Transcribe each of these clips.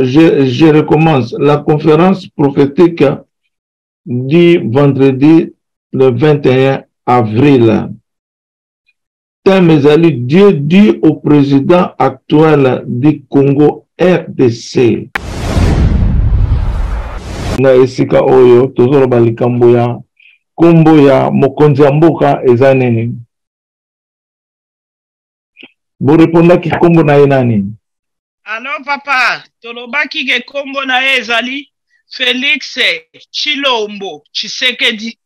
Je recommence la conférence prophétique du vendredi le 21 avril. Mes amis, Dieu dit au président actuel du Congo RDC. Na esika oyo tozolo balikambo ya kombo ya mokonzi ya mboka eza nini? Bo répondaki kombo na ye nani? Alors papa, tolobaki ke kombo na ye ezali Félix Tshilombo Tshisekedi.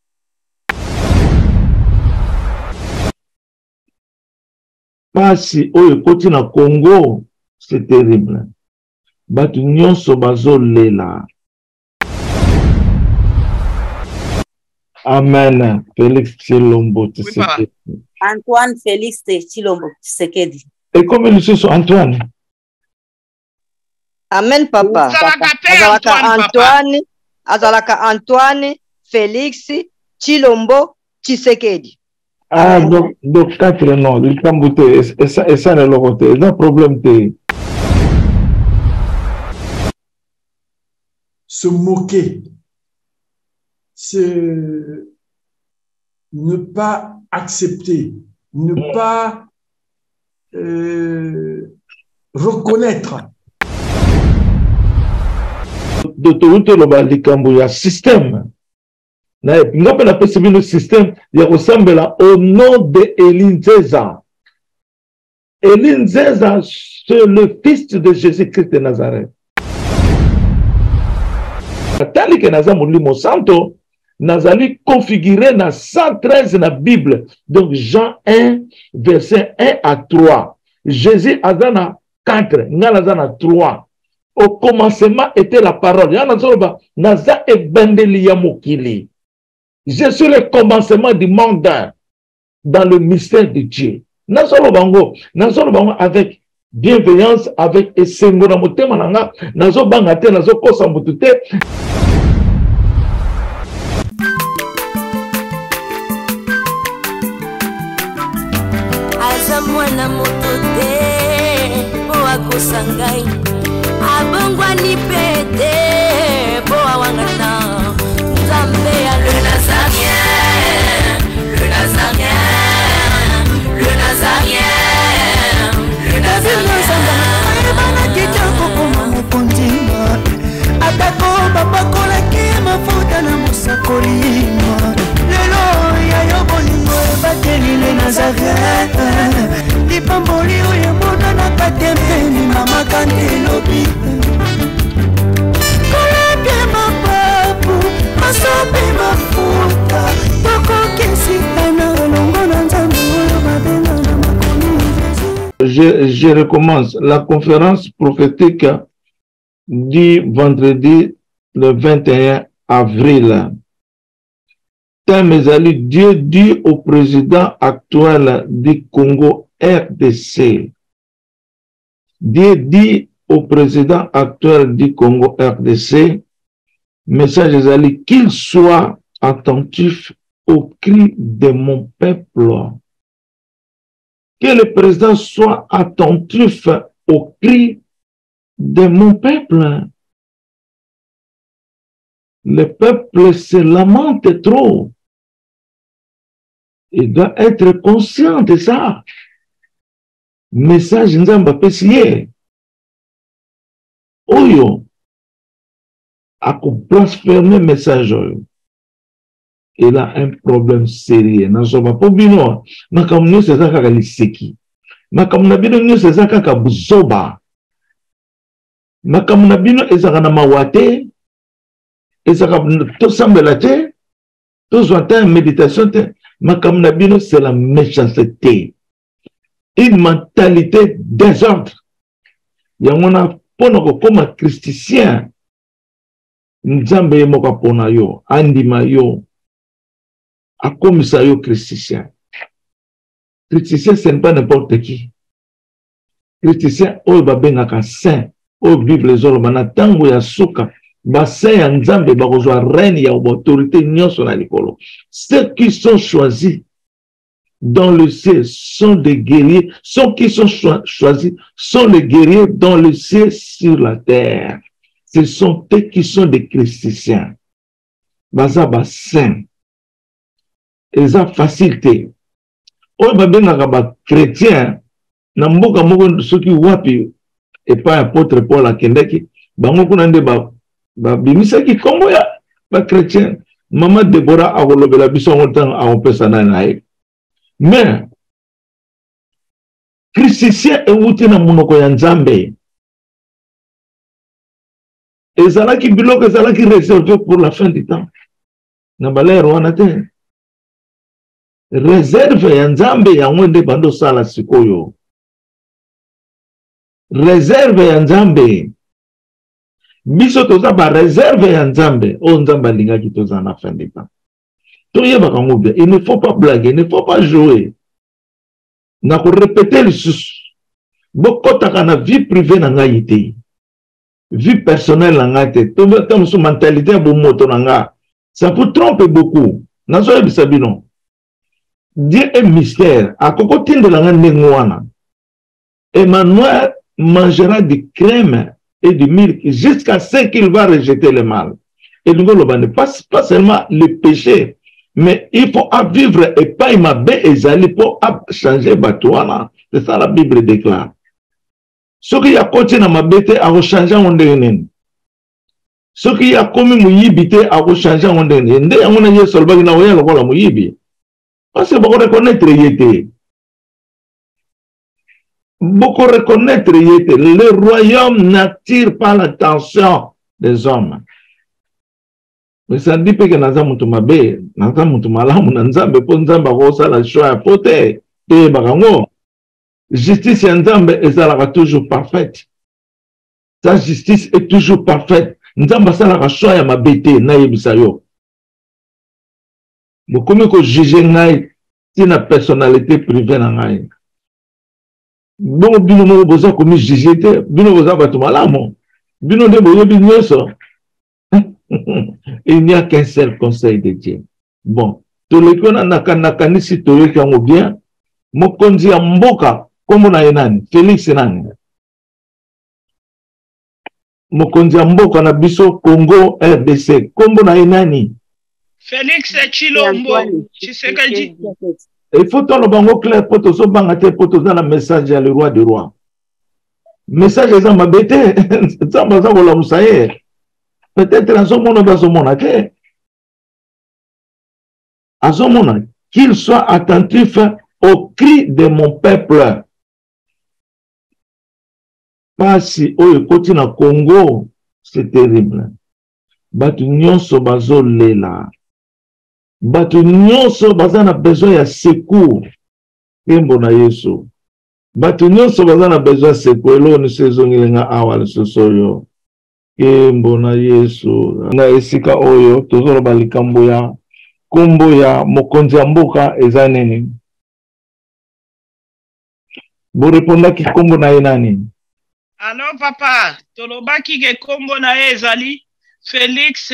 Pasi oyo koti na Congo, c'est terrible. Batu nyonso bazo lela. Amen. Félix Tshilombo Tshisekedi. Antoine Félix Tshilombo Tshisekedi. Et comme il se Antoine? Amen, papa. Azalaka Antoine Félix Tshilombo Tshisekedi. Ah, donc 4 noms. Il camboute. Et ça, le logoté. Il y a un problème. Se moquer. C'est ne pas accepter. Ne pas reconnaître. Le système. Nous avons le système qui ressemble au nom de Elinzeza. Elinzeza, c'est le fils de Jésus-Christ de Nazareth. Tandis que Nazamuli Santo, Nazali configuré dans 113 dans la Bible. Donc Jean 1, verset 1 à 3. Jésus a dans 4, Nazana 3. Au commencement était la parole. Naza et Bendeli Yamokili. Je suis le commencement du monde dans le mystère de Dieu. Nazolo bango avec bienveillance, avec esengo na motema nanga, nazo bangate, nazo kosa mutute. Azamwana motote, boa kosangai. Abongwani pete, boa wangata. Nzambe ya le Nazarien, le Nazarien, le Nazarien, le Nazarien. Ebana kitoko koma mokondima, atako bapakola ki mafuta na mosakolima. Lelo ya yobolingo ebateli le Nazarien, lipamboli oyo mona na katembeni mama kandelobi. Koleke mapapu, masope mafuta, toko kesitana longo na nzambe oyo babenga na makomi Jésus. Je recommence la conférence prophétique du vendredi le 21 avril. Mes amis, Dieu dit au président actuel du Congo RDC. Dieu dit au président actuel du Congo RDC, message Ali, qu'il soit attentif au cri de mon peuple. Que le président soit attentif au cri de mon peuple. Le peuple se lamente trop. Il doit être conscient de ça. Message Nzamba Pessier. Oyo. A blasphémer message oyo. Il a un problème sérieux. Nazoba pobino. Makamno sezaka kaliseki. Makamna bino nyo sezaka kabuzoba. Makamna bino ezaka na mawate. Ezaka to sambela te. To zwata méditation te. Makamna bino c'est la méchanceté. Une mentalité désordre. Yamona pono koma christicien. Nzambe moka pona yo, andima yo, akomisa yo christicien. Christicien, ce n'est pas n'importe qui. Christicien, oyo babengaka saint, oyo Bible ezoloba na tango ya suka, ba saint ya Nzambe bakozwa reine ya autorité nyonso na likolo. Ceux qui sont choisis dans le ciel sont des guerriers, ceux qui sont choisis sont les guerriers dans le ciel sur la terre. Ce sont eux qui sont des chrétiens. Baza saint. Ils ont facilité. Oyo babengaka ba chrétien na mboka moko soki wapi et pas apôtre Paul akendaki bango kuna nde ba bimisaki kombo ya ba chrétien. Mama Deborah akolobela biso ngotang akopesa na ye. Mais christicien euti na monoko ya Nzambe. Ezalaki biloko ezalaki réservé pour la fin du temps. Na balero wana te. Réserve ya Nzambe yango nde bando sala sikoyo. Réserve ya Nzambe. Biso toza ba réserve ya Nzambe. O Nzambe alingaki toza na fin du temps. Toyeba kango bien. Il ne faut pas blaguer, il ne faut pas jouer. Na ko répéter le sous. Bokotaka na vie privée na ngai te. Vie personnelle na ngai te. Toza musu mentalité ya bomoto na nga. Ça vous trompe beaucoup. Nazo yebisa bino. Dieu est mystère. À côté de la ngwana. Emmanuel mangera du crème et du milk jusqu'à ce qu'il va rejeter le mal. Et donc, pas seulement le péché, mais il faut vivre et pas il m'a bien exalé pour changer batouana. C'est ça la Bible déclare. Ce qui a continué à m'abêter à changer en dernier. Ce qui a commis mon yibité à changer en dernier. Ndé on a eu solbat na oya lokola mo yibi. Parce que beaucoup reconnaître yété. Beaucoup reconnaître yété. Le royaume n'attire pas l'attention des hommes. Mais ça dit que naza mutu mabe, naza mutu malamu na Nzambe po Nzambe akosa la choix ya pote te bakango. Justice ya Nzambe ezalaka toujours parfaite. Sa justice est toujours parfaite. Nzambe asalaka choix ya mabete na yebisa yo. Bokomi ko juger ngai tina personnalité privée na ngai. Bon bino mo boza komi juger te, bino boza batu malamu. Bino de boyebi nyoso. Il n'y a qu'un seul conseil de Dieu. Bon, tout le monde n'a qu'à nisi tout le monde bien. Mokonzi ya mboka komo na enani Félix nani. Mokonzi ya mboka na biso Congo RDC komo na enani Félix Tshilombo Tshisekedi. Il faut que bango clair poto so bangate poto dans la message à le roi des rois. Message za mabete za baza ko la musaye. Peut-être à ce moment-là, qu'il soit attentif au cri de mon peuple. Pas si au côté na Congo, c'est terrible. Batu nyonso bazo lela. Batu nyonso bazana besoin ya secours. Kembo na Yesu. Batu nyonso bazana besoin ya secours. Elo ni sezongilenga awal sosoyo. Kembo na Yesu na esika oyo tozolo balikambo ya kombo ya mokonzi ya mboka eza nini bo reponda ki kombo na ye nani. Alors papa tolobaki ke kombo na ye ezali Félix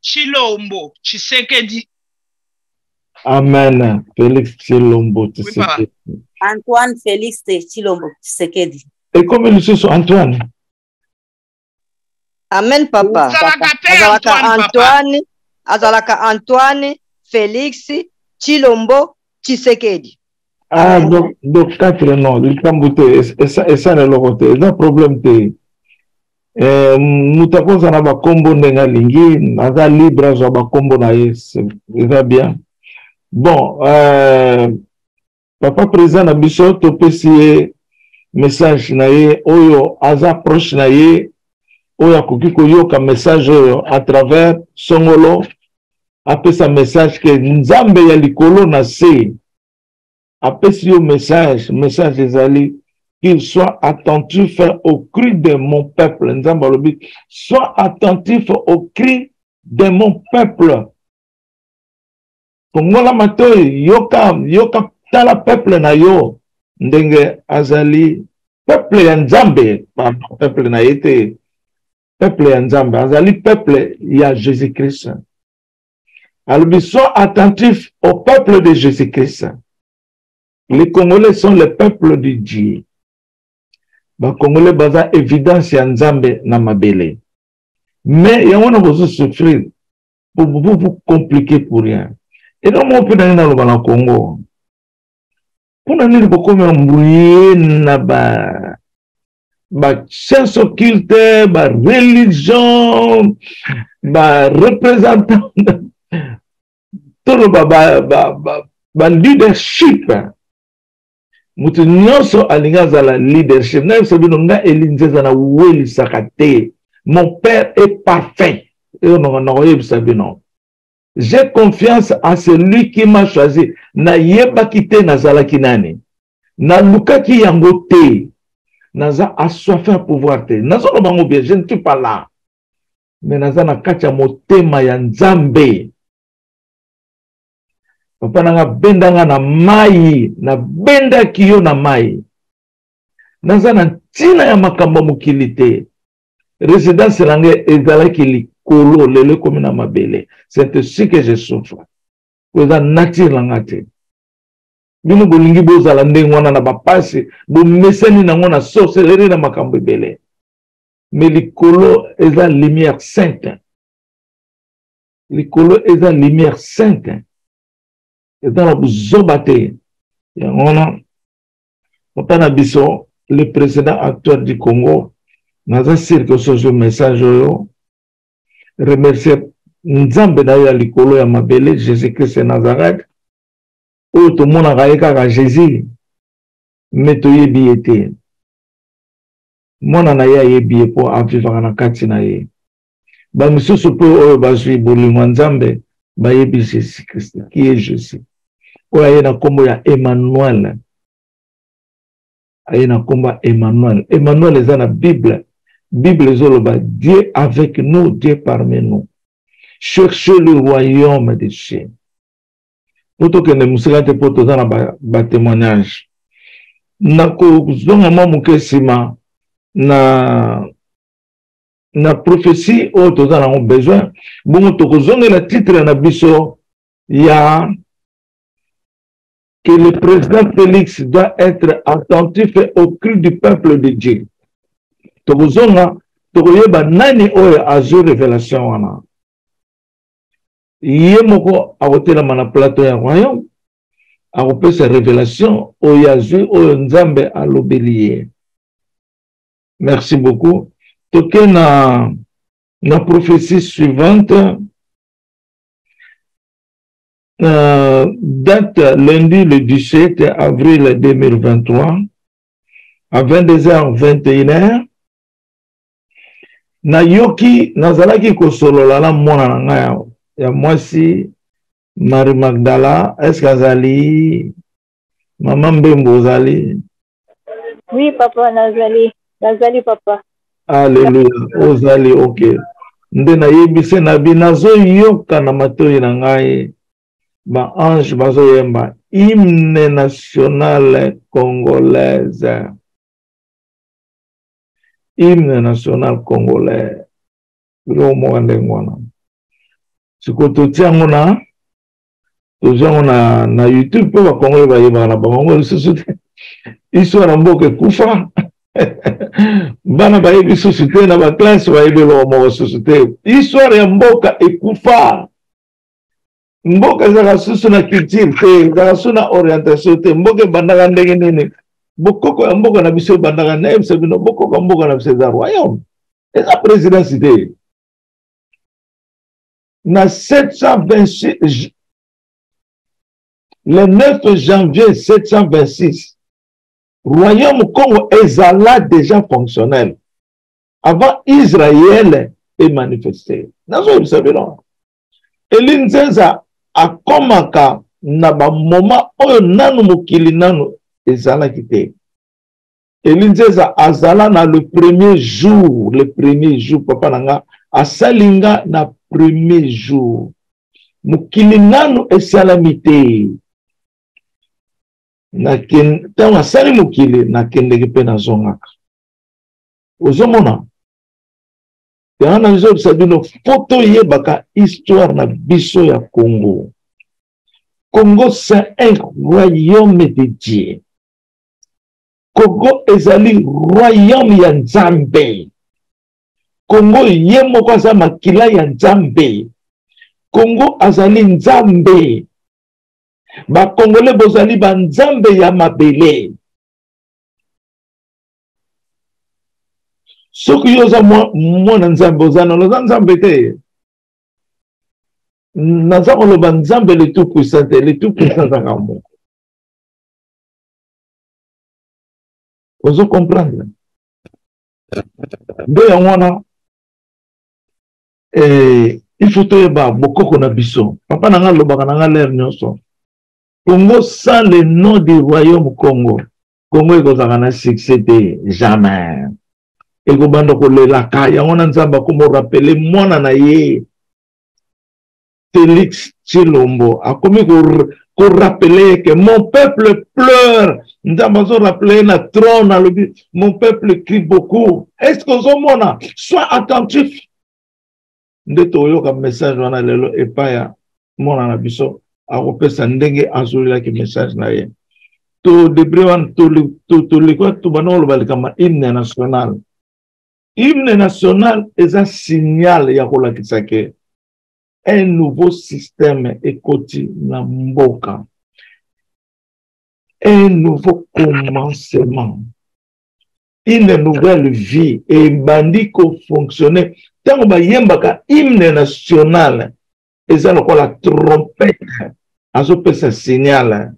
Tshilombo Tshisekedi. Amen. Félix Tshilombo Tshisekedi. Antoine Félix Tshilombo Tshisekedi. Et comme il se Antoine. Amen, papa. Azalaka Antoine Félix Tshilombo Tshisekedi. Ah, donc 4 noms. Il camboute. Et ça, c'est le côté. Il y a un problème. Nous avons un combo de lingi. Nous avons libre un combo na ça va bien. Bon, papa président na biso to pesi message na ye oyo aza proche na ye. Oya koki koyoka message à travers songolo apesa message que Nzambe ya likolo na se apesi yo message ezali qu'il soit attentif au cri de mon peuple. Nzambe alobi sois attentif au cri de mon peuple. Kongola matoi yoka tala peuple na yo ndenge azali peuple ya Nzambe pa peuple na yete peuple ya Nzambe azali peuple ya Jésus-Christ. Alors sois attentif au peuple de Jésus-Christ. Les Congolais sont le peuple de Dieu. Les Congolais baza évidence ya Nzambe na mabele. Mais il y a un besoin de souffrir pour vous compliquer pour rien. Et donc, on peut aller dans le Congo. Pour aller beaucoup m'embrouiller na ba science occulte, ba religion, ba représentant, tout le ba leadership. Mutu nyonso alinga zala leadership. Na yeso bino nga elinze zana weli sakate. Mon père est parfait. J'ai confiance en celui qui m'a choisi. Na yeba kite na zala kinani. Na luka ki yango te. Naza assoiffé à pouvoir te. Naza no bango bien, je ne suis pas là. Mais naza na kacha motema ya Nzambe. Papa nanga bendanga na mai, na benda kiyo na mai. Naza na tina ya makambo mukilite. Résidence langue ezalaki likolo lelo komi na mabele. C'est ainsi que je souffre. Koza nature langate. Bino bolingi bozala ndenge wana na bapasi, bo meseni nango na sorcellerie na makambo ebele. Mais likolo eza lumière sainte. Likolo eza lumière sainte. Eza na buzoba te. Yangona motana biso le président actuel du Congo. Naza sirke sojo message yo remercier Nzambe na ya likolo ya mabele Jésus-Christ Nazareth o to mona kaeka ka Jésus meto yebi ete mona na ya yebi po avivaka na kati na ye ba misusu po oyo bazwi bolingo Nzambe ba yebi Jésus-Christ qui est Jésus o ya na kombo ya Emmanuel aye na kombo Emmanuel. Emmanuel eza na Bible. Bible zoloba, Dieu avec nous, Dieu parmi nous. Cherchez le royaume des cieux. Poto que ne musikate poto za na témoignage. Nako zonga mamuke sima na prophétie o to za na besoin. Bongo to zonga la titre na biso ya que le président Félix doit être attentif au cri du peuple de Dieu. Tokuzonga tokoyeba nani oyo azo révélation wana ye moko akotela mana plateau ya royaume akopesa révélation oyo azwi oyo Nzambe alobeli. Merci beaucoup. Toke na prophétie suivante, date lundi le 17 avril 2023 à 22h21. Na yoki nazalaki kosolola na mwana na nga ya mwasi Marie Magdala. Est-ce qu'azali Maman Mbembo ozali? Oui papa, nazali papa. Alléluia, ozali ok. Nde na yebise na binazo yoka na matoi na ngai ba ange bazo yemba hymne national congolaise. Hymne national congolais. Bilo mwande ngwana. Siko totiango na YouTube pe ba Congolais ba yeba na bango lisusu. Histoire mboke kufa. Bana ba yebi société na ba classe ba yebi lo mo société. Histoire ya mboka ekufa. Mboka za susu na culture te, za susu na orientation te. Mboka bandaka ndenge nini. Bokoko ya mboka na biso bandaka na ebisa bino bokoko ya mboka na biso za royaume. Eza présidence te. Na 726 le 9 janvier 726 royaume Congo ezala déjà fonctionnel. Avant Israël est manifesté. Nazo ebisa bino. Elinzenza akomaka na ba moment oyo nanu mokili nanu ezala kite. Elinzeza azala na le premier jour papa nanga asalinga na premier jour. Mokili nanu esalamite. Na ken tawa asali mokili na kendeki pe na zongaka. Ozomona yana biso sabino photo yebaka histoire na biso ya Congo. Congo, c'est un royaume de Dieu. Congo ezali royaume ya Nzambe. Congo ye moko aza makila ya Nzambe. Congo azali Nzambe. Ba Congolais bozali ba Nzambe ya mabele. Soki yoza mwana Nzambe ozana loza Nzambe te. Naza koloba Nzambe le tout puissant, le tout puissant za moko. Vous comprendre? De yanwana il faut te ba bokoko na biso. Papa nanga lobaka nanga l'air nyonso. Congo sans le nom du royaume Congo. Congo ekozaka na succès jamais. Ekobanda kolelaka yanwana Nzamba komo rappeler mwana na ye Félix Tshilombo akomi ko rappeler que mon peuple pleure. Nous rappeler na trône, mon peuple crie beaucoup. Est-ce que vous mona sois attentif? De toyo comme message wana lelo epaya mona na biso akopesa ndenge azolila ki message na ye. To debriwan to likwa to banolo balikama hymne national. Hymne national est un signal ya kolakisa ke un nouveau système ekoti na mboka. Un nouveau commencement, une nouvelle vie et bandi ko fonctionner. Tant que yembaka hymne national, et ça la trompette, à ce que ça signale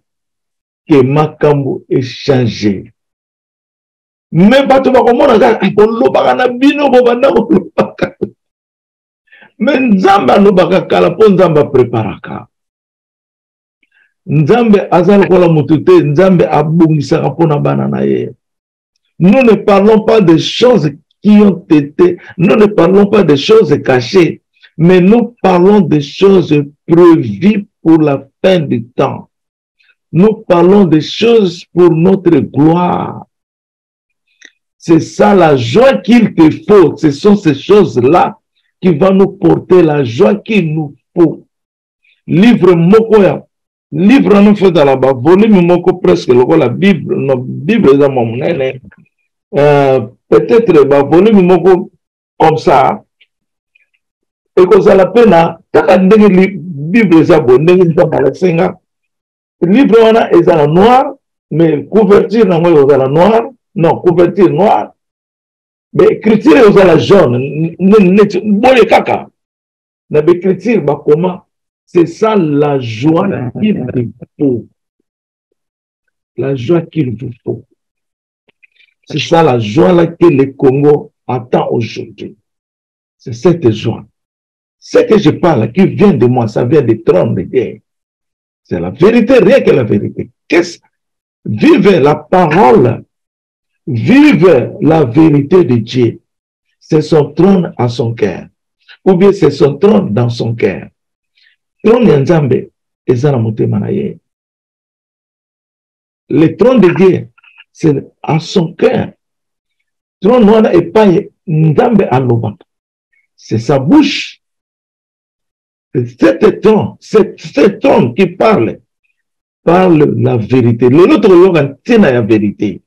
que Makambo est changé. Mais pas tout le monde a dit na bino bobanda lobaka. Mais Nzamba lobaka kala po Nzamba préparaka. Nzambe azal kola mutute, Nzambe abungisaka pona bana na ye. Nous ne parlons pas de choses qui ont été, nous ne parlons pas de choses cachées, mais nous parlons de choses prévues pour la fin du temps. Nous parlons de choses pour notre gloire. C'est ça la joie qu'il te faut. Ce sont ces choses-là qui vont nous porter la joie qu'il nous faut. Livre Mokoya. Livre nous fait dans la bas, volume moko presque la Bible, la Bible est dans mon nez. Peut-être bah volume moko comme ça. Et que ça la peine, t'as ndenge Bible est bon, ndenge dans la senga. Livre wana est dans noir, mais couverture na moi est dans noir, non couverture noire. Mais écriture est dans la jaune, ne kaka. Na écriture bah comment? C'est ça la joie qu'il vous faut. La joie qu'il vous faut. C'est ça la joie là que le Congo attend aujourd'hui. C'est cette joie. Ce que je parle, qui vient de moi, ça vient du trône de guerre. C'est la vérité, rien que la vérité. Vive la parole. Vive la vérité de Dieu. C'est son trône à son cœur. Ou bien c'est son trône dans son cœur. Le trône de Dieu, c'est à son cœur. C'est sa bouche. C'est ce trône qui parle la vérité. L'autre, c'est la vérité.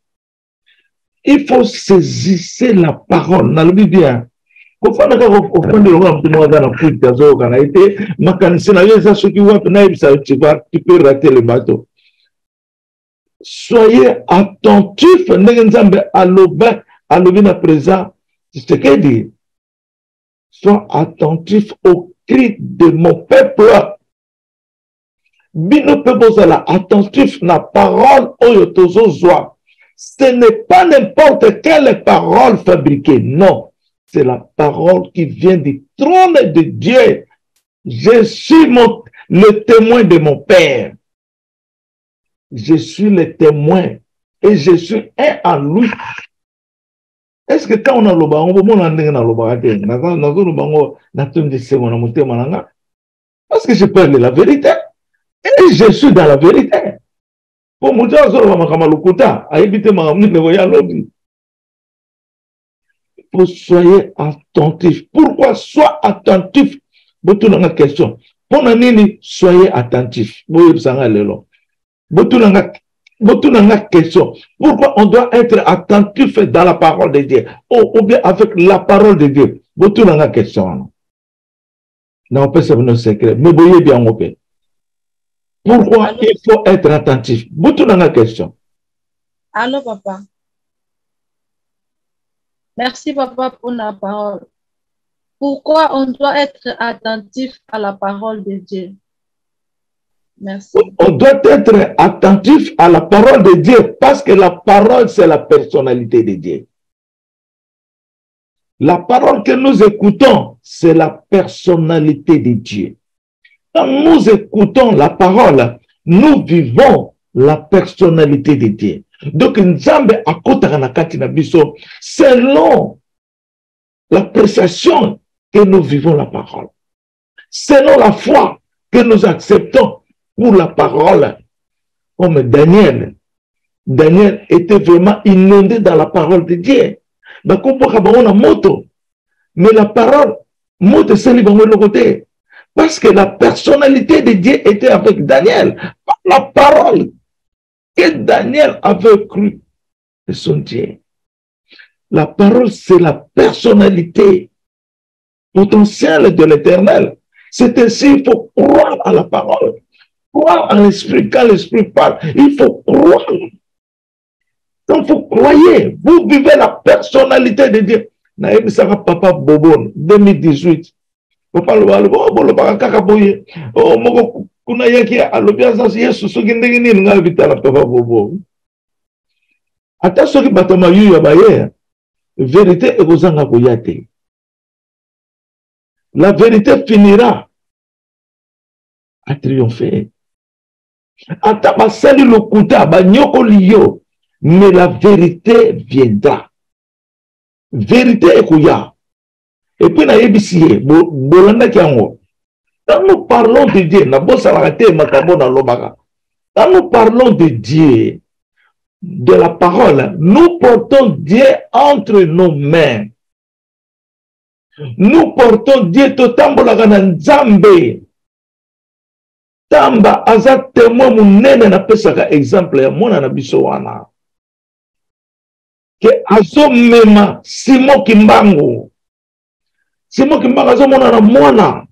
Il faut saisir la parole. Dans le Bible, tu peux rater le bateau. Soyez attentifs à présent. C'est ce qu'il dit. Sois attentif au cri de mon peuple. Bino peuple attentif na parole oyotozozoa. Ce n'est pas n'importe quelle parole fabriquée, non. C'est la parole qui vient du trône de Dieu. Je suis le témoin de mon Père. Je suis le témoin et je suis un en lui. Est-ce que quand on a le bango, on a le parce que je parle de la vérité et je suis dans la vérité. Pour moi, soyez attentifs. Pourquoi sois attentif? Votre question. Pour nini, soyez attentifs. Question. Pourquoi on doit être attentif dans la parole de Dieu? Ou bien avec la parole de Dieu. Question. Non, pas c'est un secret. Mais voyez bien, mon père. Pourquoi il faut être attentif? Question. Allô, papa. Merci, papa, pour la parole. Pourquoi on doit être attentif à la parole de Dieu? Merci. On doit être attentif à la parole de Dieu parce que la parole, c'est la personnalité de Dieu. La parole que nous écoutons, c'est la personnalité de Dieu. Quand nous écoutons la parole, nous vivons la personnalité de Dieu. Donc, Nzambe akota na kati na biso selon l'appréciation que nous vivons la parole. Selon la foi que nous acceptons pour la parole. Comme Daniel. Daniel était vraiment inondé dans la parole de Dieu. Mais la parole, moto c'est le côté. Parce que la personnalité de Dieu était avec Daniel. La parole que Daniel avait cru de son Dieu. La parole, c'est la personnalité potentielle de l'Éternel. C'est ainsi, il faut croire à la parole. Croire en l'Esprit. Quand l'Esprit parle, il faut croire. Quand vous croyez, vous vivez la personnalité de Dieu. Naïm Sara Papa Bobon, 2018. Papa le oh, moko kuna yaki alobiasa Yesu soki ndenge nini nga vitala Papa Bobo. Ata soki batoma yu ya baye, vérité ekozanga koyate. La vérité finira à triompher. Ata basali lokuta banyoko liyo, mais la vérité viendra. Vérité ekoya. Et puis, quand nous parlons de Dieu, quand nous parlons de Dieu, de la parole, nous portons Dieu entre nos mains. Nous portons Dieu Nzambe. Tamba aza témoin munene na pesaka exemple ya mona na biso wana. Que azo mema Simon Kimbangu. Simon Kimbangu azo mona na mwana.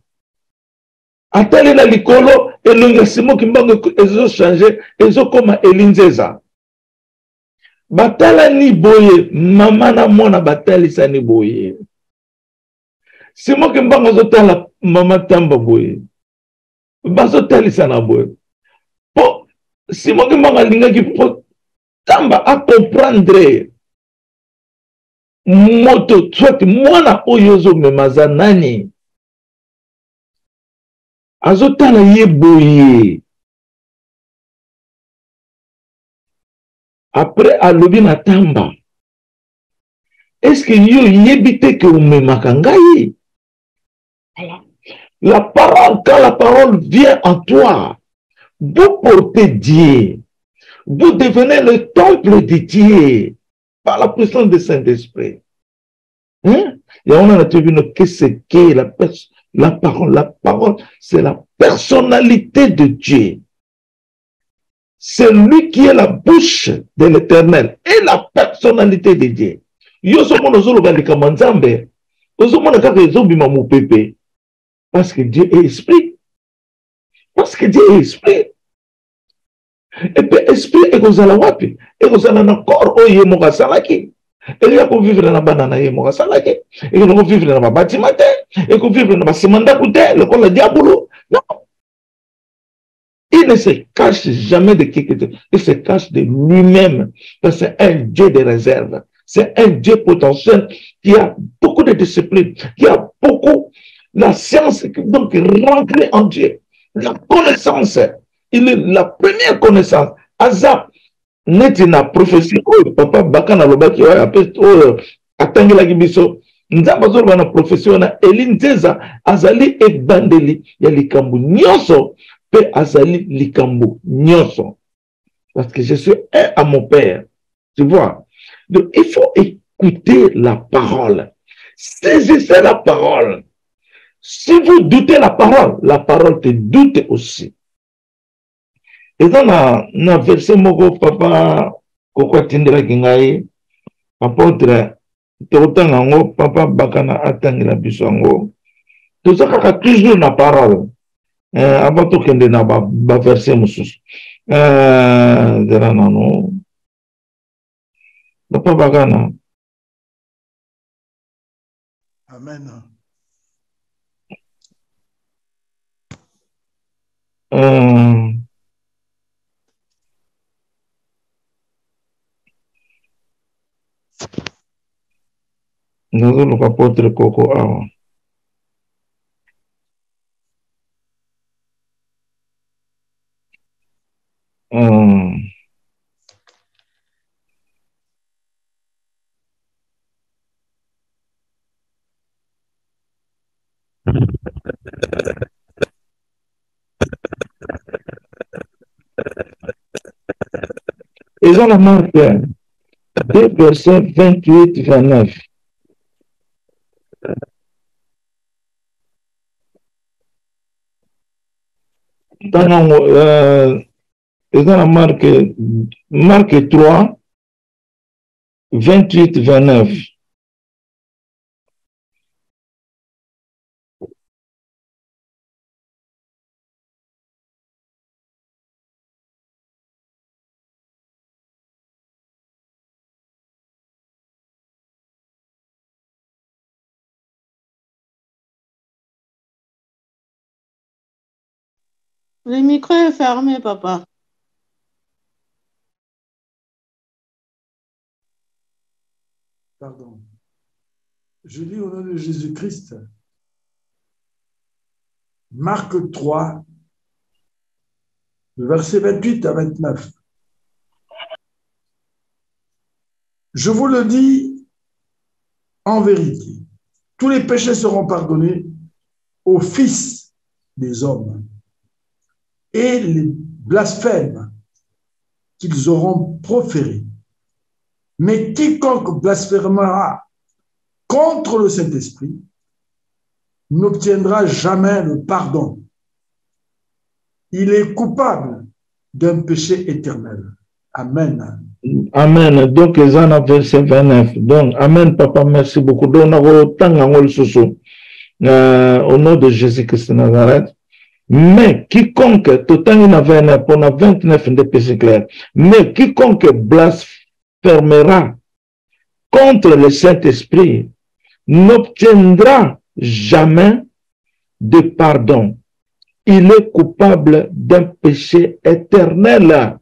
Atali na likolo elonga Simon Kimbangu ezo changer ezo koma Elinzeza. Batala ni boye mama na mwana batali sa ni boye. Simon Kimbangu azo tala mama Tamba boye. Bazo tali sa na boye. Po Simon Kimbangu alinga ki po Tamba a comprendre moto soit mwana oyozo memaza nani azotala ye boye après alobi na Tamba est-ce que yo yebite que umemaka ngai? La parole, quand la parole vient en toi, vous portez Dieu, vous devenez le temple de Dieu par la puissance du Saint-Esprit. Hein? Et on a vu qu'est-ce qu'est la parole. La parole, c'est la personnalité de Dieu. C'est lui qui est la bouche de l'Éternel et la personnalité de Dieu. Parce que Dieu est esprit. Parce que Dieu est esprit. Et puis, esprit est comme ça la wapi. Et comme ça na corps, oh, yé moka salaki. Et il y a qu'on vivre dans la banane, yé moka salaki. Et qu'on vivre dans la bâtiment, et qu'on vivre dans la simanda koute, le qu'on le diabolo. Non. Il ne se cache jamais de quelque chose. Il se cache de lui-même. Parce que c'est un Dieu de réserve. C'est un Dieu potentiel qui a beaucoup de discipline, qui a beaucoup la science, donc rentrée en Dieu. La connaissance. Il est la première connaissance. Azap, netina prophétie. Oh, papa Bakana Lobaki, attendez la gibiso. Nzambazor wana prophétie na Elinzeza azali ebandeli ya likambu nyonso pe azali likambu nyonso. Parce que je suis un à mon père. Tu vois? Donc il faut écouter la parole. Saisissez la parole. Si vous doutez la parole te doute aussi. Et dans la verset moko papa koko tindela kingai apôtre totanga ngo papa bakana atangila bisango. Tout ça kaka toujours na parole. Avant tout kende na ba verset mususu. Dera nano. Papa bakana. Amen. Nous avons apôtre Coco Awa. Ils ont la marque 2 versets 28-29. Ils ont la marque 3, 28-29. Le micro est fermé, papa. Pardon. Je lis au nom de Jésus-Christ. Marc 3, versets 28 à 29. Je vous le dis en vérité, tous les péchés seront pardonnés aux fils des hommes et les blasphèmes qu'ils auront proférés. Mais quiconque blasphémera contre le Saint-Esprit n'obtiendra jamais le pardon. Il est coupable d'un péché éternel. Amen. Amen. Donc, les en verset 29. Donc, Amen, papa, merci beaucoup. Donc, au nom de Jésus-Christ de Nazareth. Mais quiconque, tout en 29 de péché clair, mais quiconque blasphémera contre le Saint-Esprit n'obtiendra jamais de pardon. Il est coupable d'un péché éternel.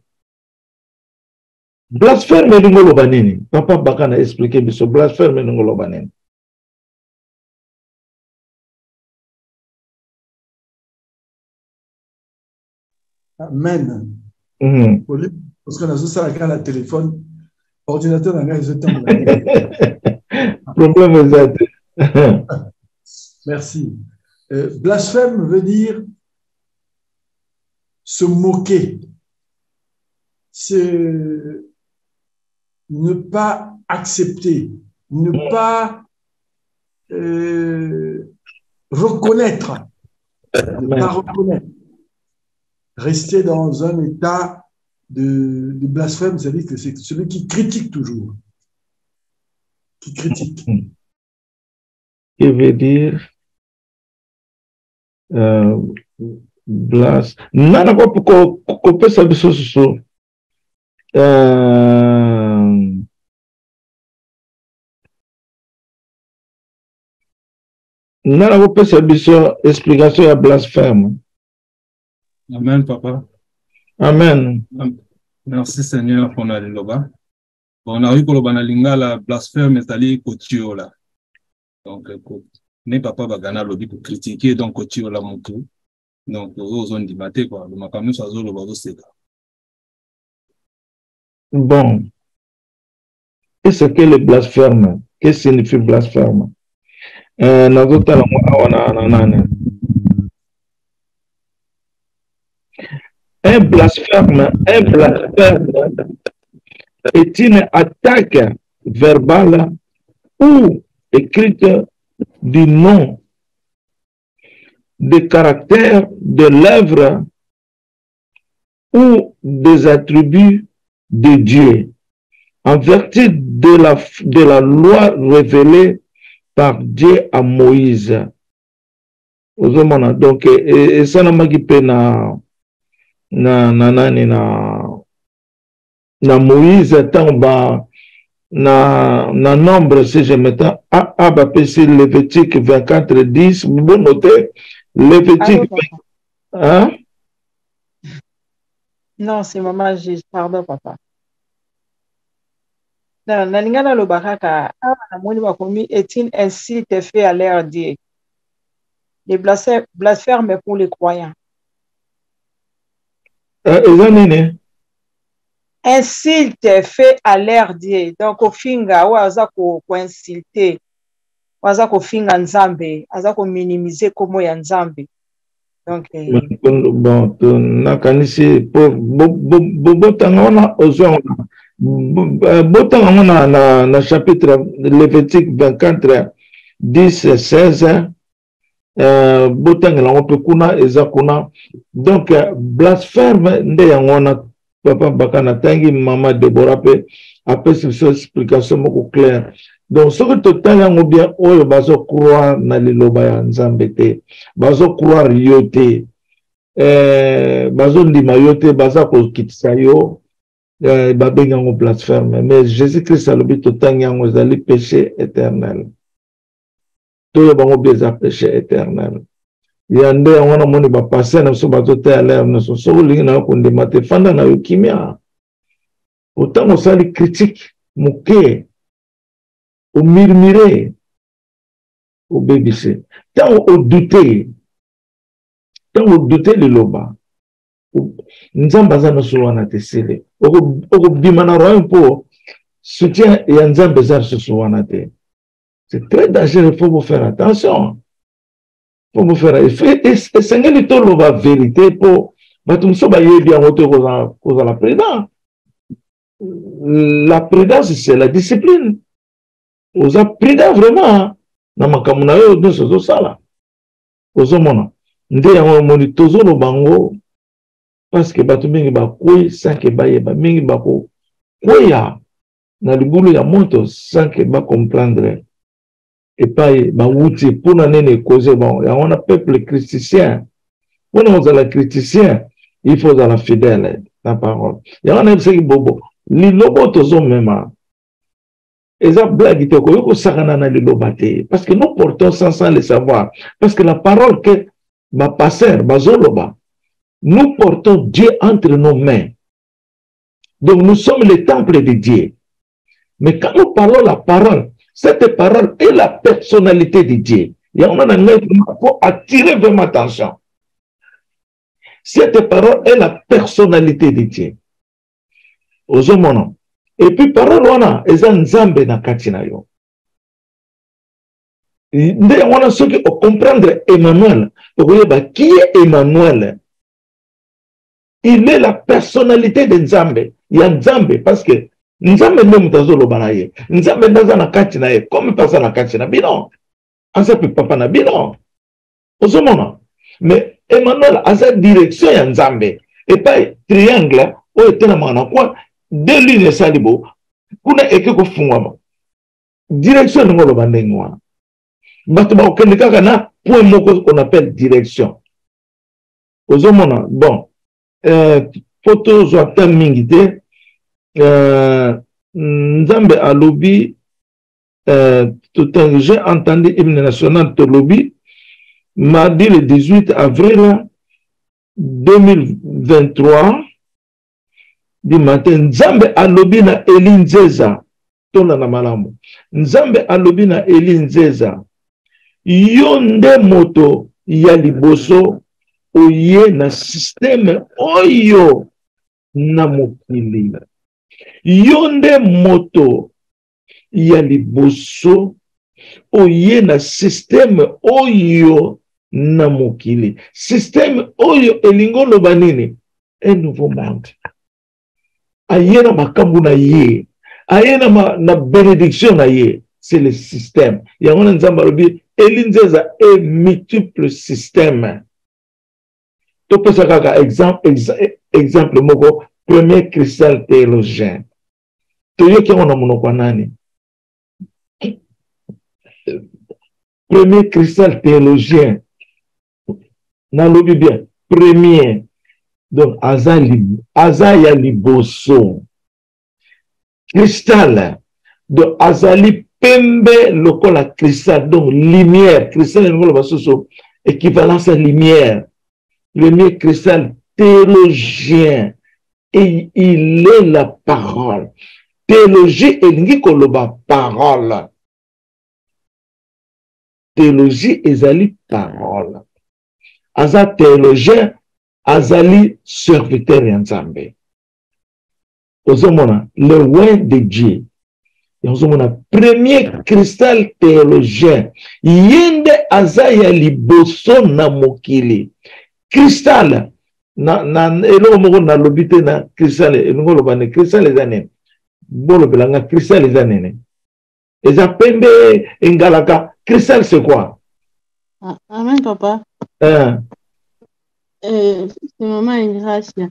Blasphème n'ingolo banini. Papa Bakana expliqué biso blasphème n'ingolo banini. Amen. Parce qu'on a ça à la téléphone, ordinateur n'a pas problème est Merci. Blasphème veut dire se moquer. C'est ne pas accepter, ne pas reconnaître, ne pas reconnaître. Rester dans un état de blasphème, c'est-à-dire que c'est celui qui critique toujours. Qui critique. Qui veut dire blasphème. Nana ko peut ça biso so. Nana ko peut ça biso explication à blasphème. Amen, papa. Amen. Merci, Seigneur, pour le loba. On a eu pour le lingala blasphème, c'est-à-dire kotiola. Donc, ne papa bagana lobby pour critiquer donc kotiola mon tout. Donc, aux zones du matin, quoi. Le macamus à zolo bazo seka. Bon. Qu'est-ce que le blasphème? Qu'est-ce que signifie blasphème? Un blasphème est une attaque verbale ou écrite du nom des caractères de l'œuvre ou des attributs de Dieu, en vertu de la loi révélée par Dieu à Moïse. Donc, et ça n'a pas été na Moïse, tant na nombre, si je mets c'est Lévitique 24, 10, vous pouvez noter, Lévitique, hein? Non, c'est maman Gilles, pardon, papa. Non, Nalingana le baraka, est-il ainsi t'es fait à l'air Dieu? Les blasphèmes pour les croyants. Ainsi t'es fait à l'air Dieu. Donc, au finga, ou aza ko insulter, ou aza ko finga nzambe, aza ko minimiser comme ya nzambe. Donc, bon, nakanisi botanga na chapitre Lévitique 24, 10, 16, botanga la on peut kuna eza kuna. Donc, blasphème nde yangona papa bakana tangi mama Deborah pe après cette explication beaucoup claire. Donc ce que total yango bien oyo bazo croire na liloba ya nzambe te, bazo croire yote, bazo ndima yote, baza ko kitisa yo, babenga ngo blasphème. Mais Jésus-Christ a le but total yango ezali péché éternel. Tout bango bien za péché éternel. Yande wana moni ba passer na so bazo te alaire na so so lingi na ko ndima te fanda na yo kimia. Autant on sali critique muke au murmurer, au bébisser, tant au douter le loba. Nzambaza no suwana te sele. Oko bimana royaume pour soutien et nzambeza so suwana te. C'est très dangereux, il faut vous faire attention. Faut vous faire et sengeli to loba vérité pour batum so ba yebi en auto cause la prudence. La prudence c'est la discipline. Vous apprenez vraiment na makamuna yo de ce sala. Ozomona nde yango moni tozolo bango parce que batu mingi ba koi sans que ba yeba mingi ba ko koya na libulu ya moto sans que ba comprendre et pas ba wuti pour na nene causer bon ya on a peuple chrétien. Pour nous la chrétien, il faut la fidèle la parole. Ya on a ce qui bobo. Li lobo tozo mema. Parce que nous portons sans le savoir. Parce que la parole que ma pasteur, nous portons Dieu entre nos mains. Donc nous sommes le temple de Dieu. Mais quand nous parlons la parole, cette parole est la personnalité de Dieu. Il faut attirer vraiment attention. Cette parole est la personnalité de Dieu. Aux hommes. Et puis parole wana eza nzambe na kati na yo. Nde wana soki o comprendre Emmanuel, okoyeba qui est Emmanuel? Il est la personnalité de Nzambe. Il y a Nzambe parce que Nzambe même tazolo banaye. Nzambe ndaza na kati na ye comme pasa na kati na bino. Asa pe papa na bino. Ozomona. Mais Emmanuel a sa direction ya Nzambe. Et pas triangle o etena mana quoi? Deux lignes salibo, kuna eke ko fungwama. Direction ngolo bandengwa. Batuba okendeka kana point moko qu'on appelle direction. Ozomona, bon, photo zoata mingite, Nzambe a lobby, j'ai entendu hymne national de lobby, mardi le 18 avril 2023, du matin, Nzambe alobi na Elinzeza, tola na malamu. Nzambe alobi na Elinzeza, yonde moto ya liboso oye na système oyo na mokili. Yonde moto ya liboso oye na système oyo na mokili. Système oyo elingo loba nini? Un nouveau monde. Ayena makambu na ye, ayena na bénédiction na ye, c'est le système. Yangona nzamba lobi elinzeza et multiple système. Tu peux savoir exemple moko premier cristal théologien. Tu y a mon monokwanani. Premier cristal théologien. Dans le bien premier. Donc Azaya liboso. Cristal. Donc Azali pembe lokola cristal. Donc lumière. Cristal équivalence à lumière. Premier cristal théologien. Et il est la parole. Théologie et l'ingikoloba parole. Théologie ezali parole. Aza théologien, azali serviteur yanzambe. Ozomona, le roi de Dieu. Ozomona, premier cristal théologien. Yende azaya liboso na mokili. Cristal. Elo moko na lobite na cristal. Elo lobane cristal ezanene. Bolo belanga cristal ezanene. Eza pembe engalaka. Cristal, c'est quoi? Amen, papa. C'est maman Ingracia.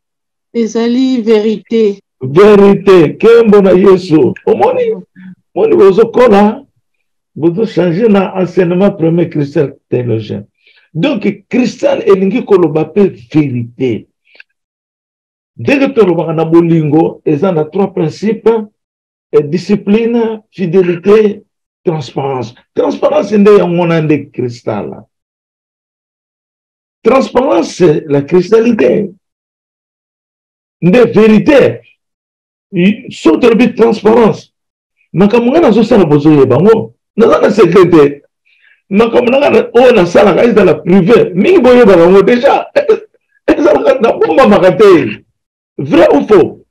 Ezali vérité. Vérité. Kembona Yesu. Moni bozo kola. Bozo changer na enseignement premier cristal théologien. Donc, cristal elingi koloba pe vérité. Dès que tu le na bolingo, ils ont trois principes: discipline, fidélité, transparence. Transparence, c'est un cristal. Transparence, c'est la cristalalité. De vérité. Sauf le but transparence. Mais comme on a ça, on a secrétaire. Mais comme on a ça, dans la privée, déjà. Vrai ou faux?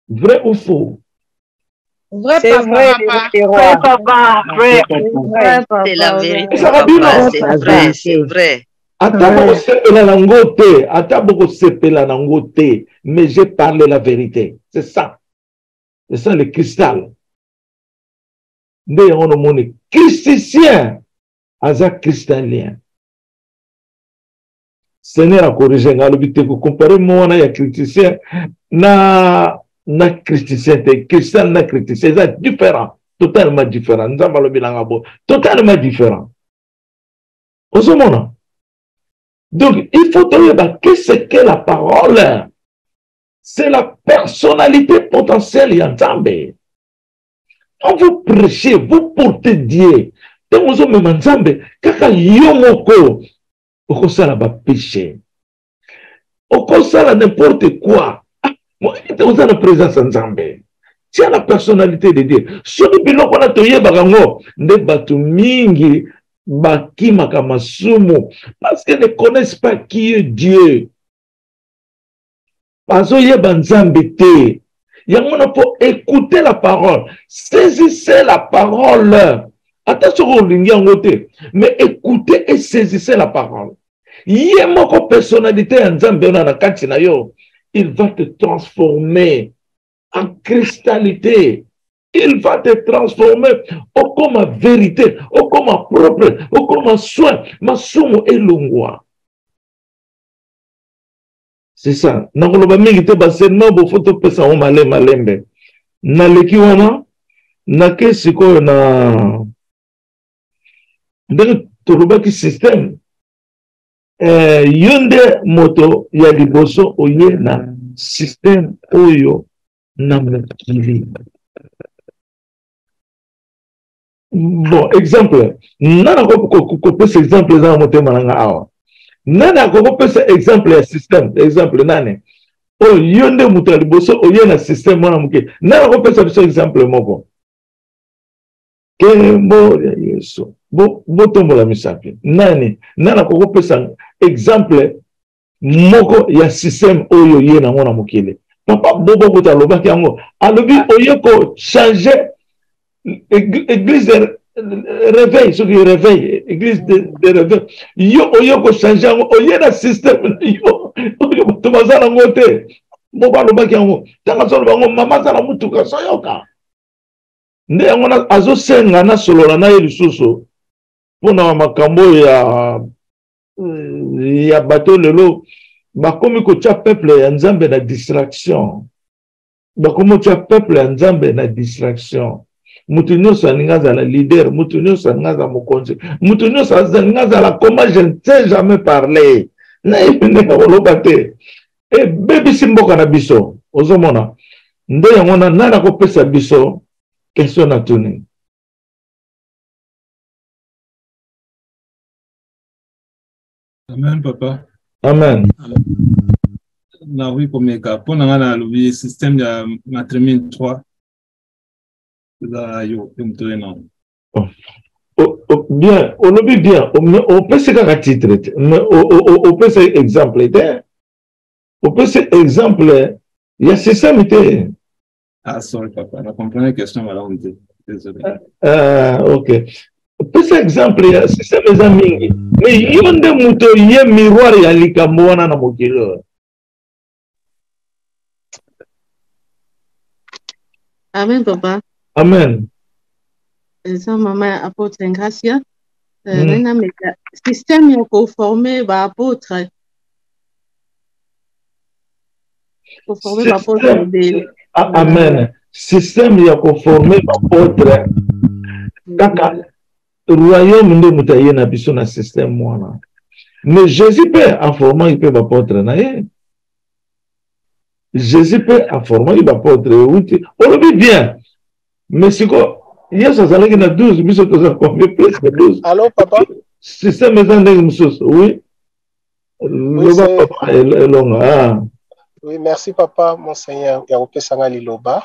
Vrai ou faux? Vrai, papa. Vrai, papa. C'est la vérité. C'est vrai, c'est vrai. Mais j'ai parlé la vérité. C'est ça. C'est ça le cristal. Christicien, aza cristallien. Seigneur a corrigé, comparer moi na criticien na criticien, cristal na criticien, c'est différent, totalement différent. Nous avons le bilan totalement différent. Donc, il faut savoir qu'est-ce que la parole? C'est la personnalité potentielle Yanzambe. Quand vous prêchez, vous portez Dieu. Et vous avez Yanzambe, kaka yomoko, au ça va péché. Au ça n'importe quoi. Vous avez la présence Yanzambe. C'est la personnalité de Dieu. Ce qui est là, on a toyé bagango, ne batu mingi. Baki makamasumu, parce qu'ils ne connaissent pas qui est Dieu. Parce qu'il y a banzambe te. Il faut écouter la parole. Saisissez la parole. Attention au lingiangote. Mais écoutez et saisissez la parole. Il y a une personnalité nzambe na kati na yo. Il va te transformer en cristalité. Il va te transformer au comme vérité, au comme propre, au comme soin. Masumo et longwa. C'est ça. Nakoloba mingi te basenma bo foto pesa o malembe. Na leki wana na kesi ko na ndenge toloba ki système yonde moto ya liboso oye na système oyo na mokili. Bon, exemple, nana ko pesa exemple za motema nanga awa. Nana ko pesa exemple ya système, exemple nane. O yonde muto ya liboso oye na système mwana muke. Nana ko pesa biso exemple moko. Kembo ya Yesu. Bo tombo la misapi. Nana ko pesa exemple moko ya système oyo ye na mwana mukele. Papa bobo ko taloba ki yango. Alobi oye ko changer église de réveil, ce qui réveille, église de réveil. Yo ko changer oye na système yo to bazala ngote. Bo ba loba ki yango. Tanga so bango mama za na mutuka soyoka. Nde yango na azo senga na solola na ye lisusu. pona makambo ya bato lelo bakomi kotia peuple ya Nzambe na distraction. Bakomi kotia peuple ya Nzambe na distraction. Mutu nyonso alingi azala leader, mutu nyonso alingi azala mokonzi, mutu nyonso alingi azala comment je ne sais jamais parler. Na ndenge koloba te. Ebebisi mboka na biso. Ozomona. Nde yango nana kopesa biso question na tuni. Amen, papa. Amen. Na oui, pour mes cas, pour le système de matrimine 3, bien, on le dit bien, on peut se faire un titre, mais on peut se exemple, on peut se exemple, il y a système. Ah, sorry, papa, la comprenez question, madame. Désolé. Ok. Par exemple, il y a système des amis. Mais il y a des moutons, il y a un miroir, il y a les camouana dans mon kilo. Amen, papa. Amen. Ça, maman, apôtre Gracia. Système est conformé par apôtre. Conformé par apôtre. Amen. Système est conformé par apôtre. Kaka. Royaume de Moutaye na biso na système mwana. Mais Jésus peut informer, il peut apôtre naé. Jésus peut informer, il apôtre. On le vit bien. Mais c'est quoi? Il y a ça, ça n'a que 12, mais c'est combien plus que 12. Allô, papa? Système maison de oui. Oui, papa est long. Ah. Oui, merci, papa, monseigneur. Yarope Sangali Loba.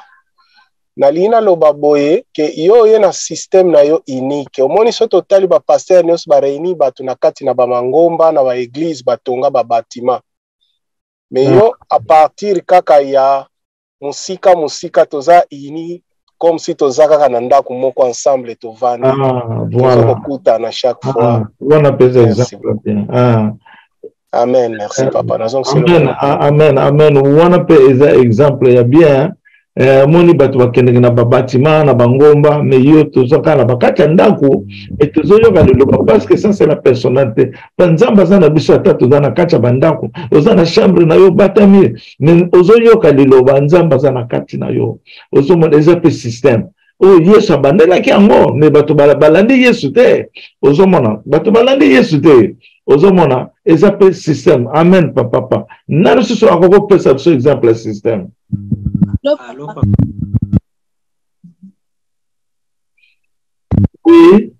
Nalina loba boye ke yo ye na système na yo unique omoni so totali ba pasteur nyos ba réuni batu na kati na ba mangomba na ba église batonga ba bâtiment mais yo à partir kaka ya musika toza ini comme si toza kaka na ndako moko ensemble to vani voilà kuta na chaque fois on appelle exemple bien amen merci papa amen amen on appelle exemple ya bien moni batu bakende na bâtiment na bangomba mais yo tozoka na bakati ndako et tozoyoka lelo parce que ça c'est la personnalité panzamba za na biso ata toza na kati bandako oza na chambre na yo batami mais ozoyoka lelo banzamba za na kati na yo ozomona eza pe système oh yesu abandelaki yango mais batu balandi yesu te ozomona batu balandi yesu te ozomona eza pe système amen papa na lususu akoko pesa biso exemple système. Allô, papa. Oui.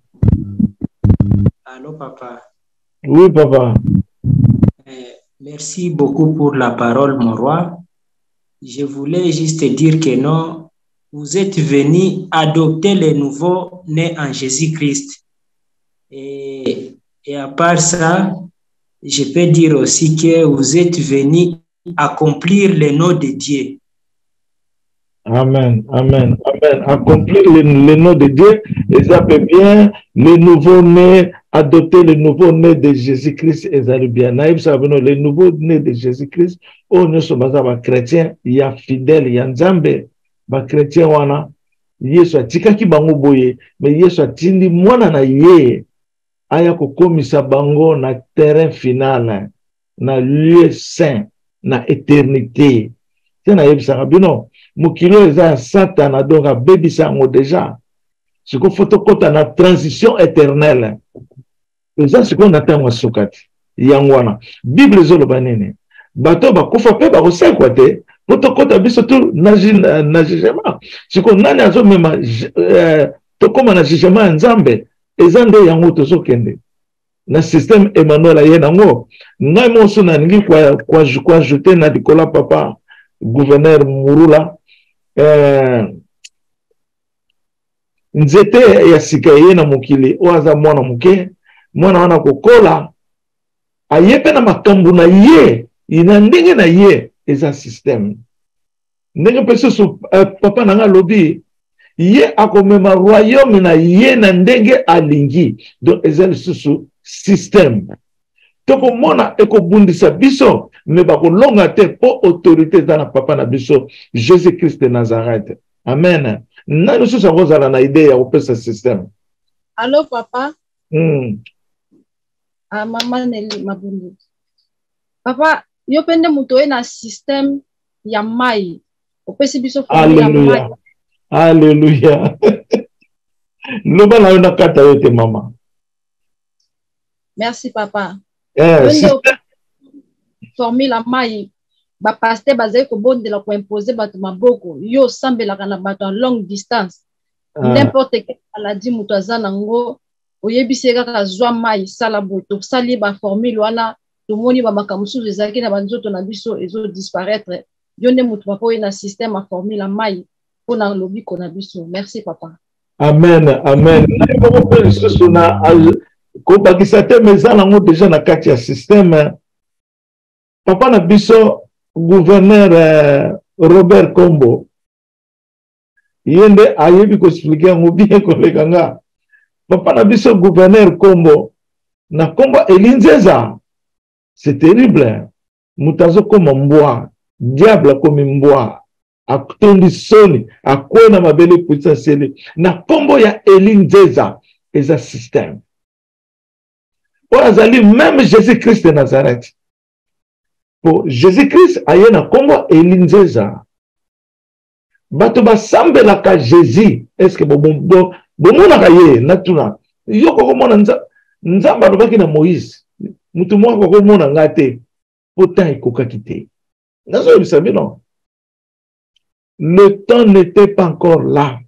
Allô, papa. Oui, papa. Merci beaucoup pour la parole, mon roi. Je voulais juste dire que non, vous êtes venu adopter les nouveaux nés en Jésus-Christ. Et à part ça, je peux dire aussi que vous êtes venu accomplir les noms de Dieu. Amen, amen, amen. Accomplir le nom de Dieu, et ça peut bien, le nouveau-né, adopter le nouveau-né de Jésus-Christ, et ça bien. Naïf, ça veut dire le nouveau-né de Jésus-Christ, oh, nous sommes des chrétiens, il y a fidèles, il y a nzambe, les chrétiens, wana, Yesu atika ki bango boye, mais Yesu atindi mwana na ye, aya kokomisa bango na terrain final, na lieu saint, na éternité. C'est naïf, ça veut dire mukilo eza Satan donc a bebisa ngo déjà ce qu'on faut kota na transition éternelle eza ce qu'on attend wasukati yangwana bible zoloba nini bato bakufa pe bakosekwa te poto kota biso tu na jugement ce qu'on nani azo mema to koma na jugement nzambe eza nde yango tozokende na système Emmanuel ayenango ngai moso na ningi kwa ajouter na dikola papa gouverneur Murula nzete ya sika ye na mokili oaza mwana muke mwana wana kokola ayepe na makambo na ye ina ndenge na ye eza système ndenge peso papa nanga lobi ye akomema royaume na ye na ndenge alingi donc eza lisusu système toko mona ekobundisa biso mais bakolonga te po autorité dans la papa na biso Jésus Christ de Nazareth amen na lususu akozala na idée ya kopesa système. Allô papa. Mama Nelly Mabundi. Papa, yo pende muto na système ya mai. Opesi biso formule ya mai. Alléluia. Loba na yona kata yote mama. Merci papa. Formule ya mai. Ba pasteur bazali ko bondela ko imposer bato maboko. Yo sambelaka na bato en longue distance. N'importe quelle maladie muto aza nango. Oyebisi kaka zwa mai sala boto. Sali ba formule wana. Tomoni ba makamusu ezaki na banzoto na biso ezo disparaître. Yo ne mutu papa na système a formule ya mai. Pour na lobby qu'on a biso. Merci papa. Amen, amen. Kobakisate meza nango déjà na kati ya système. Papa na biso gouverneur Robert Kombo. Yende ayebi ko expliquer ngo bien koleka nga. Papa na biso gouverneur Kombo na Kombo Elinzeza. C'est terrible. Mutazo koma mbwa, diable comme mbwa. Aktondi soni, akwena mabele puissance na Kombo ya Elinzeza eza système. Oazali même Jésus-Christ de Nazareth. Pour Jésus-Christ aye na Kombo Elinzeza. Bato basambelaka Jésus, est-ce que bomona kaye natuna. Yoko komona nzamba lobaki na Moïse. Mutu moko komona ngate. Pourtant ikoka kite. Nazo bisabi non. Le temps n'était pas encore là.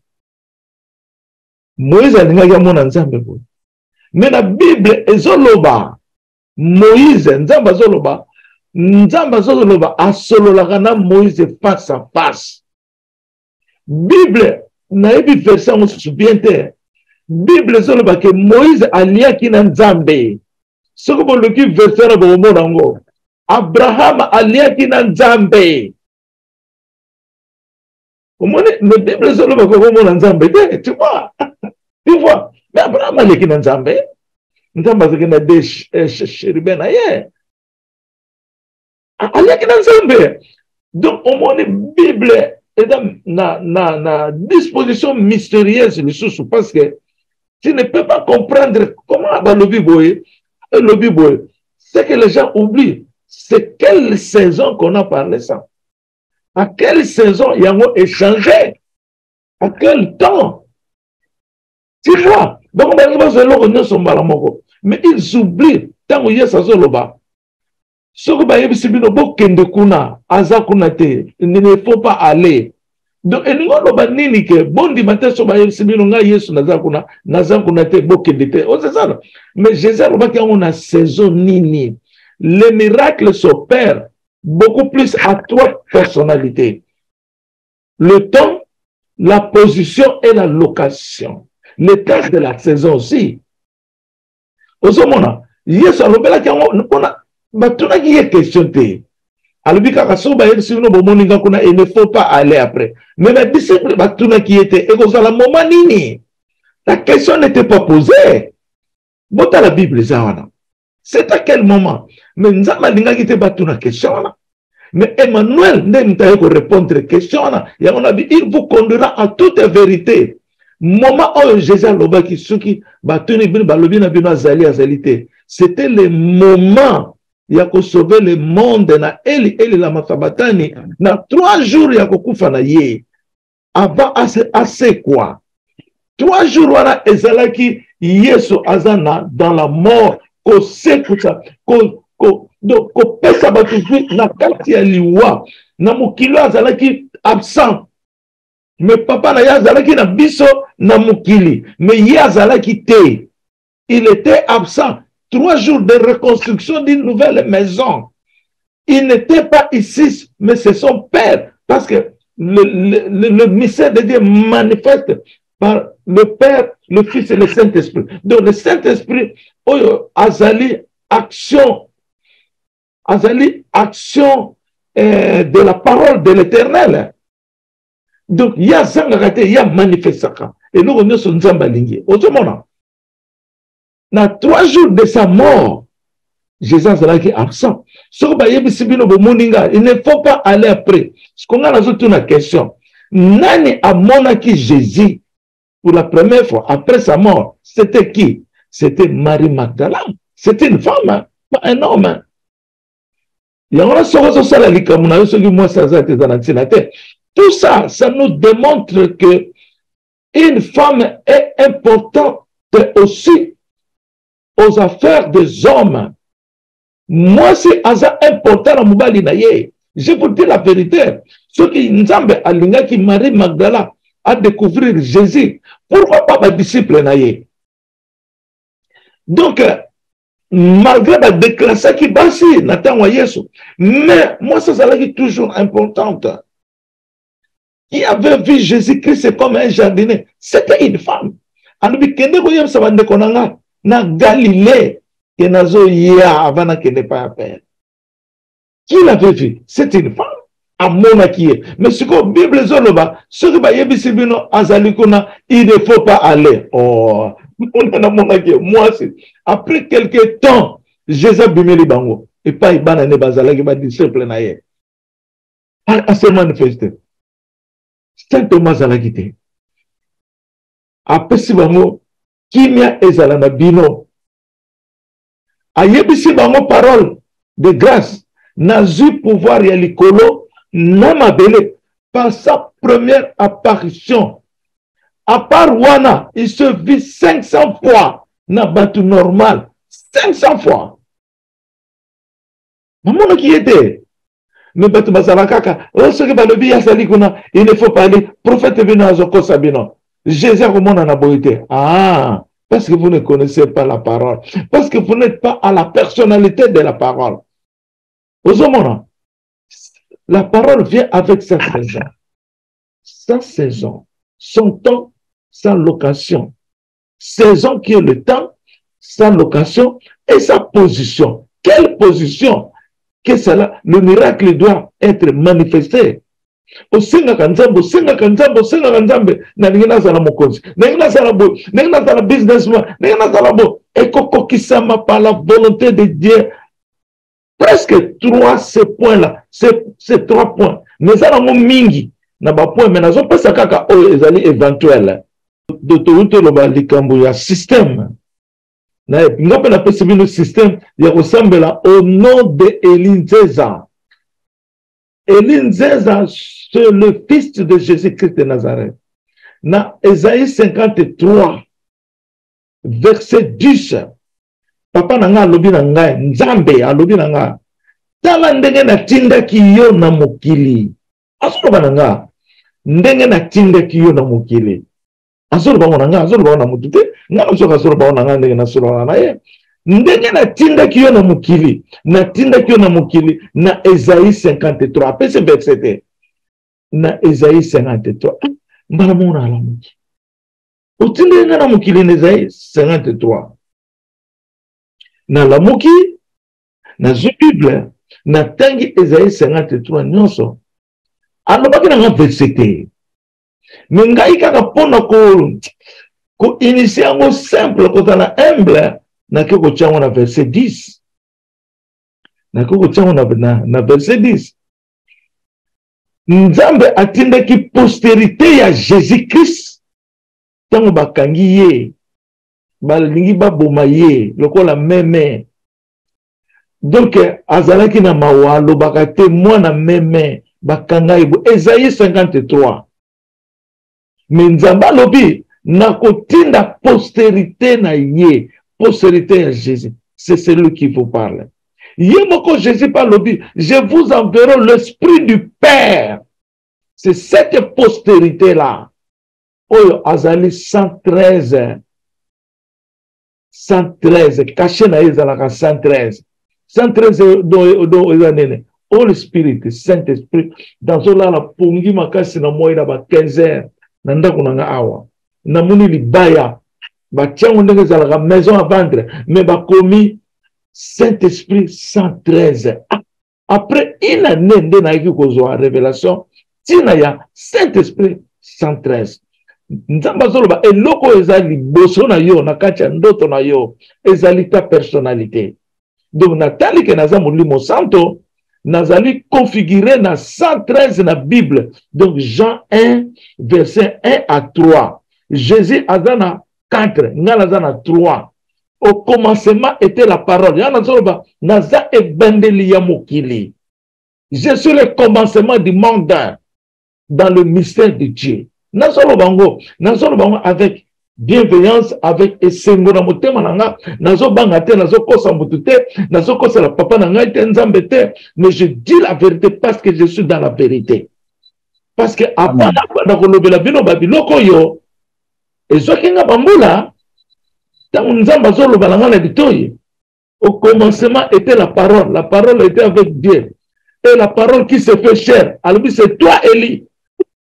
Moïse a dit que mais la Bible est zoloba. Moïse, Nzamba zoloba. Nzamba zoloba a solo la gana Moïse face à face. Bible, naïbi verset on se souvient. Bible zoloba que Moïse a lié qui n'a Nzambe. Ce que vous le qui verset na bomo nango. Abraham a lié qui n'a Nzambe. Le Bible zoloba ko bomo Nzambe. Tu vois? Tu vois? Mais Abraham a lié qui n'a Nzambe. Nzamba zaki na de cherubena ye. A lié qui n'a Nzambe. Donc au moins la Bible est na disposition mystérieuse les choses parce que tu ne peux pas comprendre comment le Bible, c'est que les gens oublient. C'est quelle saison qu'on a parlé ça? À quelle saison il y a échangé? À quel temps? Tu vois? Donc, mais ils oublient. Tant qu'il y a ça, il ne faut pas aller. Donc, mais Jésus a une saison nini. Les miracles s'opèrent beaucoup plus à trois personnalités. Le temps, la position et la location. Le temps de la saison aussi. Il y a question. Il ne faut pas aller après. Mais les disciples, la question n'était pas posée. La Bible, c'est à quel moment? Mais mais Emmanuel n'a pas répondre à la question. Il vous conduira à toute vérité. Moment où Jésus a dit c'était le moment. Il y a sauver le monde na Eli la masabatani na 3 jours ya kokufa na ye avant assez quoi 3 jours wana ezalaki Yesu azana dans la mort ko sekuta ko pesa batu na kati ya liwa na mukilo azalaki absent mais papa na ya azalaki na biso na mukili mais ye azalaki te il était absent. 3 jours de reconstruction d'une nouvelle maison. Il n'était pas ici, mais c'est son Père. Parce que le mystère de Dieu manifeste par le Père, le Fils et le Saint-Esprit. Donc le Saint-Esprit, azali action de la parole de l'Éternel. Donc il y a Zangagate, il y a manifestation. Et nous, on est sur Nzambalingi. Autrement, dans 3 jours de sa mort, Jésus est absent. Il ne faut pas aller après. Ce qu'on a ajouté une question. Nani a monaki Jésus pour la première fois après sa mort? C'était qui? c'était Marie Magdala. C'était une femme, hein, pas un homme. Hein. Tout ça, ça nous démontre que une femme est importante aussi aux affaires des hommes. Moi, c'est important à Moubali Naye. Je vous dis la vérité. Ceux qui Nzambe Alinga qui Marie Magdala a découvert Jésus, pourquoi pas ma disciple Naye? Donc, malgré la déclaration qui bassi, Nathan Yesu, mais moi, ça c'est toujours importante. Qui avait vu Jésus-Christ comme un jardinier, c'était une femme. Alors, na Galilée, qui nazo ya avant qu'il n'ait pas à faire. Qui l'avait vu? C'est une femme. À Monaki. Mais ce que la Bible zoloba, ce que Bayebisibino Azalikuna, il ne faut pas aller. Oh, moi, après quelques temps, Jésus Bimeli Bango, et pas Ibanane Bazala qui va disciple naïe. À se manifester. Saint Thomas Zalagite. Après si Bango, Kimia Ezalana Bino. Ayebisi Bango parole de grâce. Nazu pouvoir y aller colo, namabele, par sa première apparition. À part Wana, il se vit 500 fois, na batu normal, 500 fois. Maman qui était, mais batu bazalakaka, lorsque balobi yasali kuna, il ne faut pas aller, prophète vino azoko sabino, Jésus comment on a boité. Ah, parce que vous ne connaissez pas la parole, parce que vous n'êtes pas à la personnalité de la parole. La parole vient avec sa saison. Sa saison. Son temps, sa location. Saison qui est le temps, sa location et sa position. Quelle position? Que cela, le miracle doit être manifesté. Osenga kanzambo, senga kanzambo, senga kanzambe, na ningina sala mokonzi, ningina sala bo, ningina sala businessman, ningina sala bo, et koko kisama par la volonté de Dieu. Presque trois, ces points-là, ces 3 points. Mais ça, on mingi. Na ba point, mais nazo pas ça kaka o ezali éventuel. De tout le système. Na ngape na pesi bino système ya ressemble au nom de Elinzeza. Elinzeza, c'est le fils de Jésus-Christ de Nazareth. Na Esaïe 53, verset 10. Papa nanga alobi na ngai, Nzambe alobi na nga. Tala ndenge na tinda kiyo na mokili. Azoloba na nga. Ndenge na tinda kiyo na mokili. Azoloba na nga, azoloba na mutute. Nga msoka azoloba na nga ndenge na soloba na ye. Ndenge na tinda kiyo na mokili. Na tinda kiyo na mokili. Na Esaïe 53. Apese verset. Na Esaïe 53. Mbala mona ala mokili. Utinde nga na mokili na Esaïe 53. Na la moki, na Bible, na tangi Esaïe 53 nyonso. Alobaki na nga verset. Mais ngai kaka pona ko initier yango simple kota na humble na kiko chango na verset 10. Na kiko chango na verset 10. Nzambe atindaki postérité ya Jésus-Christ. Tango bakangi ye. Balingi baboma ye lokola meme. Donc azalaki na mawa lobaka te mwana meme bakanga ibo. Esaïe 53. Mais Nzamba lobi na kotinda postérité na ye, postérité à Jésus. C'est celui qui vous parle. Yemoko Jésus parle lobi, je vous enverrai l'esprit du Père. C'est cette postérité là. Oyo azali 113. 113, caché na ezalaka 113. 113 do ezanene. Holy Spirit, Saint-Esprit, dans cela la pongi makasi na moi na ba 15 heures, na ndako na nga awa. Na muni libaya, ba tiango ndenge ezalaka maison à vendre, mais ba komi Saint-Esprit 113. Après une année nde na yaki kozwa révélation, tina ya Saint-Esprit 113. Nzamba zoloba eloko ezali boso na yo na kati ya ndoto na yo ezali ta personnalité. Donc natali ke naza molimo santo nazali configuré na 113 na Bible. Donc Jean 1 verset 1 à 3. Jésus azana 4, ngala azana 3. Au commencement était la parole. Naza et Bendeli Yamokili. Je suis le commencement du monde dans le mystère de Dieu. Nazolo bango avec bienveillance, avec esengo na motema nanga, nazo bangate, nazo kosa mutute, nazo kosa la papa nanga ite nzambete, mais je dis la vérité parce que je suis dans la vérité. Parce que avant na kolobela bino babiloko yo, ezokinga bambula, tant nzamba zolo balanga na bitoyi. Au commencement était la parole était avec Dieu. Et la parole qui se fait chair, alors c'est toi Élie.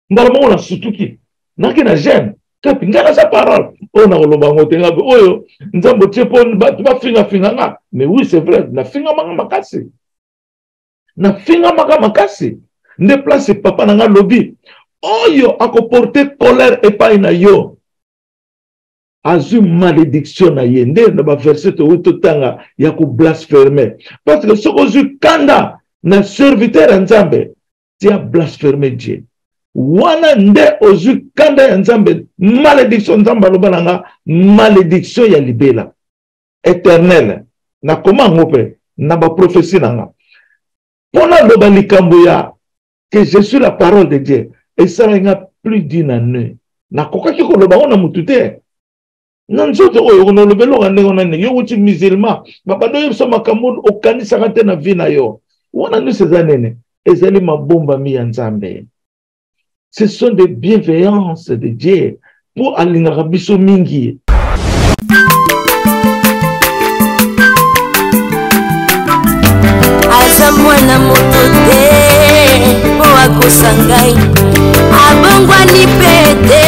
Normalement on a sutuki. Naki na gêne. Kapi ngana sa parole. On a koloba ngotenga be oyo nzambo tiepo ba finga nga. Mais oui, c'est vrai, na finga manga makasi. Na finga manga makasi. Ne place papa nanga lobi. Oyo akoporter colère epai na yo. Azu malédiction na yende na ba verset to tanga ya ko blasphémer. Parce que ce que zu kanda na serviteur nzambe, tu as blasphémé Dieu. Wana nde ozu kanda ya nzambe, malédiction nzamba lobananga, malédiction ya libela. Éternel. Na koma ngope, na ba prophétie nanga. Pona loba likambo ya, que je suis la parole de Dieu. Et ça n'a plus d'une année. Na koka kiko loba ona mutute. Nanzoto oyo ono lobelo ngane ngane yo uti musulman. Babado yo so makambo okanisa kate na vie na yo. Wana nous ces années, ezali mabomba mi nzambe. Ce sont des bienveillances de Dieu pour alingaka biso mingi. Aza mwana moto te po akosangai abongwa ni pete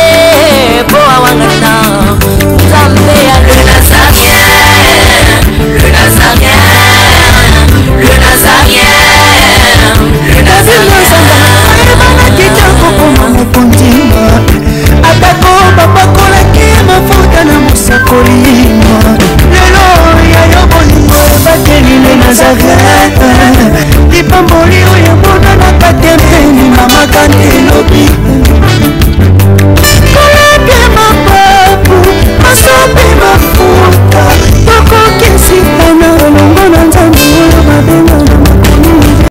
po awangata nzambe ya le Nazarien, le Nazarien, le Nazarien, le Nazarien. Atako bapakolaki mafuta na mosakolima lelo ya yo bolingo bakeli le Nazarien